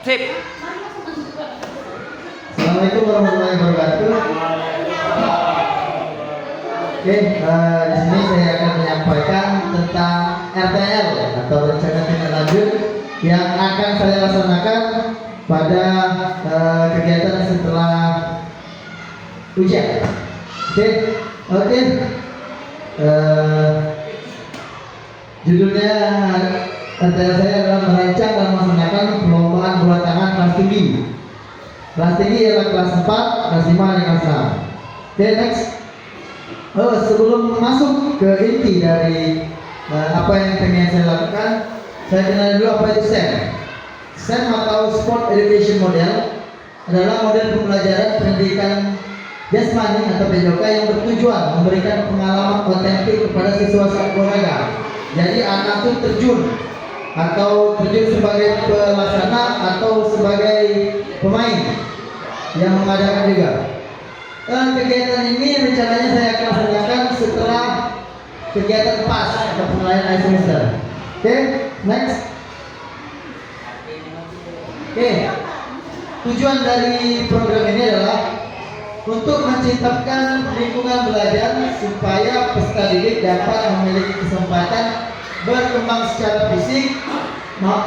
Sip. Assalamualaikum warahmatullahi wabarakatuh. Oke, di sini saya akan menyampaikan tentang RTL atau rencana tindak lanjut yang akan saya laksanakan pada kegiatan setelah ujian. Oke. Judulnya RTL saya adalah merancang dan melaksanakan perlombaan bola tangan kelas tinggi. Kelas tinggi adalah kelas 4, kelas 5, dan kelas 6. Oke, next. Sebelum masuk ke inti dari apa yang ingin saya lakukan, saya kenal dulu apa itu SEM. SEM atau Sport Education Model adalah model pembelajaran pendidikan jasmani atau PJOK yang bertujuan memberikan pengalaman otentik kepada siswa saat olahraga. Jadi anak itu terjun sebagai pelaksana atau sebagai pemain yang mengadakan juga. Kegiatan ini rencananya saya akan laksanakan setelah kegiatan PAS atau penilaian akhir semester. Oke, next. Oke, tujuan dari program ini adalah untuk menciptakan lingkungan belajar supaya peserta didik dapat memiliki kesempatan berkembang secara fisik,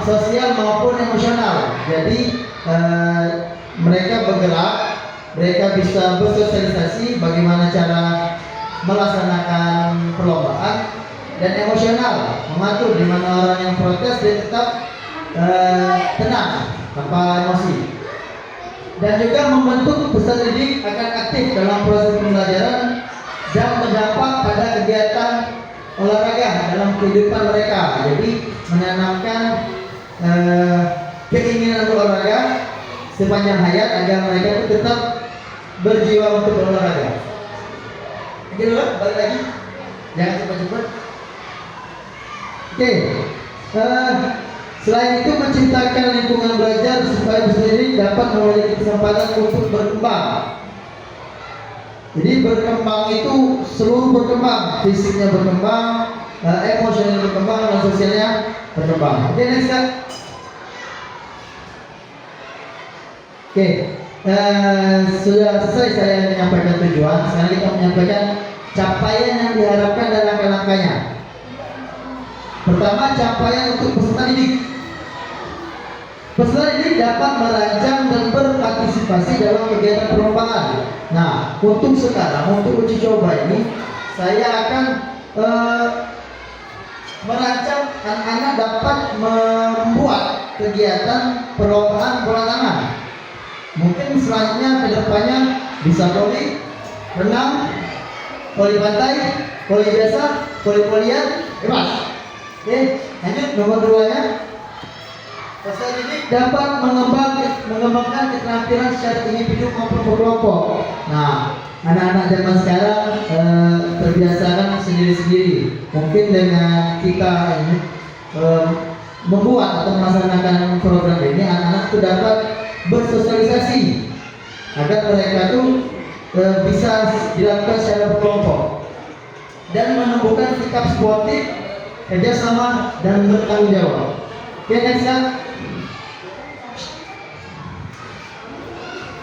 sosial maupun emosional. Jadi mereka bergerak, mereka bisa bersosialisasi bagaimana cara melaksanakan perlombaan, dan emosional, mengatur di mana orang yang protes dia tetap tenang tanpa emosi. Dan juga membentuk peserta didik akan aktif dalam proses pembelajaran dan berdampak pada kegiatan olahraga dalam kehidupan mereka. Jadi menanamkan keinginan berolahraga sepanjang hayat agar mereka itu tetap berjiwa untuk berolahraga. Oke dulu, balik lagi, jangan cepat-cepat. Oke, selain itu menciptakan lingkungan belajar supaya peserta didik dapat memiliki kesempatan untuk berkembang. Jadi berkembang itu seluruh berkembang, fisiknya berkembang, emosionalnya berkembang, dan sosialnya berkembang. Oke, next kan? Oke, sudah selesai saya menyampaikan tujuan. Sekarang kita menyampaikan capaian yang diharapkan dan langkah-langkahnya. Pertama, capaian untuk peserta didik. Peserta didik dapat merancang dan berpartisipasi dalam kegiatan perlombaan. Nah, untuk sekarang, untuk uji coba ini, saya akan merancang anak-anak dapat membuat kegiatan perlombaan bola tangan. Mungkin selanjutnya kedepannya bisa voli, renang, voli pantai, voli biasa, voli-volian, bebas. Oke, lanjut nomor 2-nya. Peserta didik dapat mengembangkan keterampilan secara individu maupun berkelompok. Nah, anak-anak zaman sekarang terbiasakan sendiri-sendiri. Mungkin dengan kita ini membuat atau melaksanakan program ini, anak-anak itu dapat bersosialisasi agar mereka tuh bisa dilakukan secara berkelompok dan menumbuhkan sikap sportif, kerjasama, dan bertanggung jawab. Oke, next kan?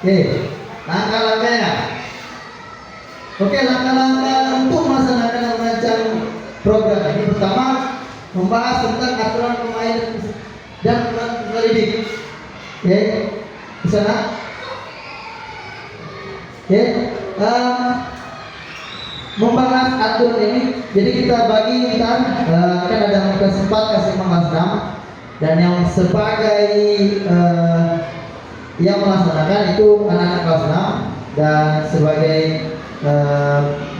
Oke, langkah-langkahnya. Oke, langkah-langkah untuk melaksanakan dan merancang program ini. Pertama, membahas tentang aturan pemain dan peran peserta didik. Oke, di sana. Oke, membahas aturan ini. Jadi kita bagi kan ada kelas 4, kelas 5, kelas 6, dan yang sebagai yang melaksanakan itu anak-anak kelas 6, dan sebagai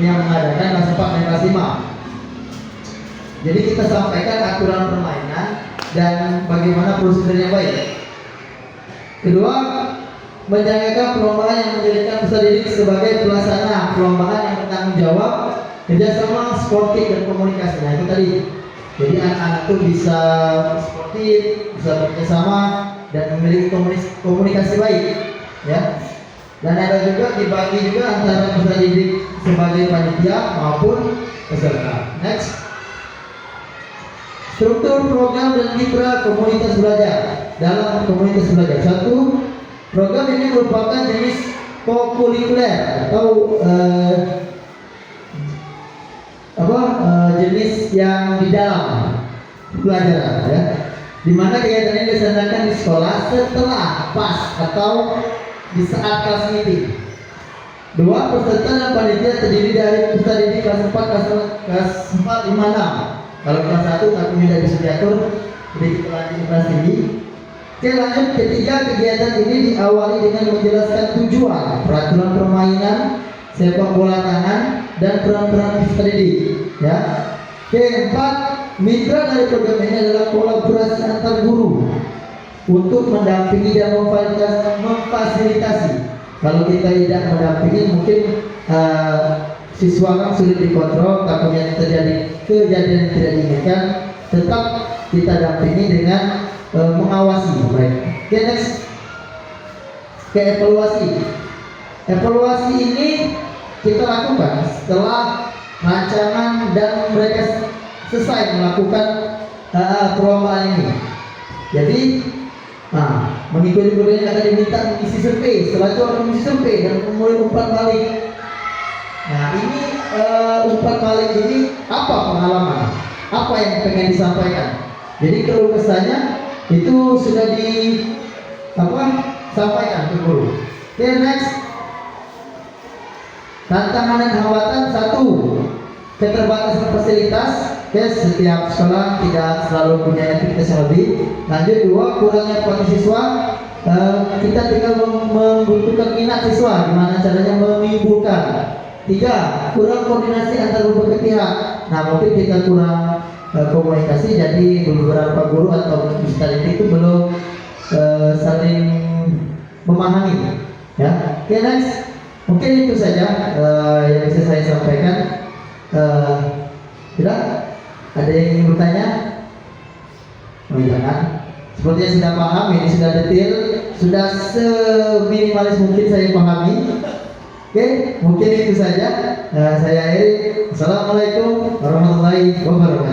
yang mengadakan kelas 4 dan kelas 5. Jadi kita sampaikan aturan permainan dan bagaimana prosedur yang baik. Kedua, menjalankan perlombaan yang menjadikan peserta didik sebagai pelaksana perlombaan yang bertanggung jawab, kerjasama, sportif, dan komunikasi. Nah itu tadi. Jadi anak-anak itu bisa sportif, bisa bekerjasama, dan memiliki komunikasi baik, ya. Dan ada juga dibagi juga antara peserta didik sebagai panitia maupun peserta. Next, struktur program dan mitra komunitas belajar. dalam komunitas belajar. Satu, program ini merupakan jenis kokurikuler atau jenis yang di dalam pelajaran, ya, di mana kegiatan ini dilaksanakan di sekolah setelah pas atau di saat kelas meeting. Dua, peserta dan panitia terdiri dari peserta didik kelas 4, kelas 4, 5, 6. Kalau kelas 1 tak punya bisa diatur, jadi kita lanjut kelas tinggi. Oke, lanjut. Ketiga, kegiatan ini diawali dengan menjelaskan tujuan, peraturan permainan, sepak bola tangan, dan peran-peran peserta didik. Ya. Keempat, mitra dari program ini adalah kolaborasi antar guru untuk mendampingi dan memfasilitasi. Kalau kita tidak mendampingi, mungkin siswa kan sulit dikontrol, takutnya terjadi kejadian yang tidak diinginkan. Tetap kita dampingi dengan mengawasi mereka. Oke, next. Ke evaluasi. Evaluasi ini kita lakukan setelah rancangan dan mereka selesai melakukan perlombaan ini. Jadi mengikuti program akan diminta mengisi survei. Setelah itu akan mengisi survei dan memulai umpan balik. Nah, ini umpan balik ini apa pengalaman? Apa yang pengen disampaikan? Jadi keluh kesahnya itu sudah sampaikan ke guru. Oke, next. Tantangan dan hambatan. Satu, keterbatasan fasilitas. Setiap sekolah tidak selalu punya aktivitas yang lebih. Lanjut. Dua, kurangnya kualitas siswa. Kita tinggal membutuhkan minat siswa, gimana caranya menimbulkan. Tiga, kurang koordinasi antar berbagai pihak. Nah, mungkin kita kurang komunikasi, jadi beberapa guru atau peserta didik itu belum saling memahami. Ya, oke, next. Mungkin itu saja yang bisa saya sampaikan. Tidak? Ada yang ingin bertanya? Jangan. Seperti yang sudah paham, ini sudah detail, sudah seminimalis mungkin saya pahami. Oke, mungkin itu saja. Saya Erik. Assalamualaikum warahmatullahi wabarakatuh.